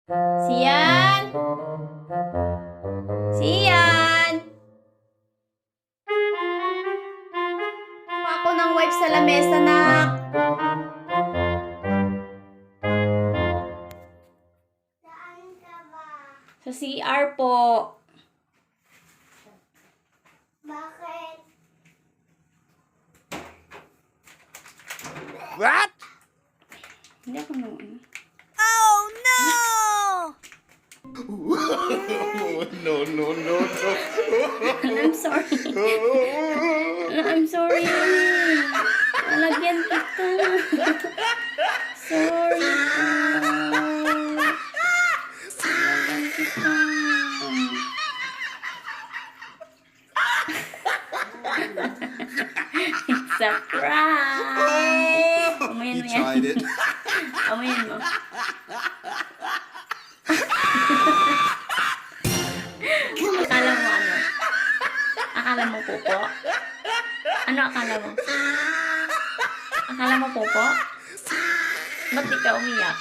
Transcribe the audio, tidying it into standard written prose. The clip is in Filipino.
Sian? Sian? Ako ng wipe sa lamesa, nak. Saan ka ba? Sa CR po. Bakit? What? Hindi ako nung Oh no! No, no, no, no. I'm sorry. I'm sorry. Nalagyan kita. Sorry. Nalagyan kita. It's a prank. Amoyin You mo yan. tried it. Amoyin mo. Akala mo ano? Akala mo pupo? Ano akala mo? Akala mo pupo? Ba't di ka umiyak?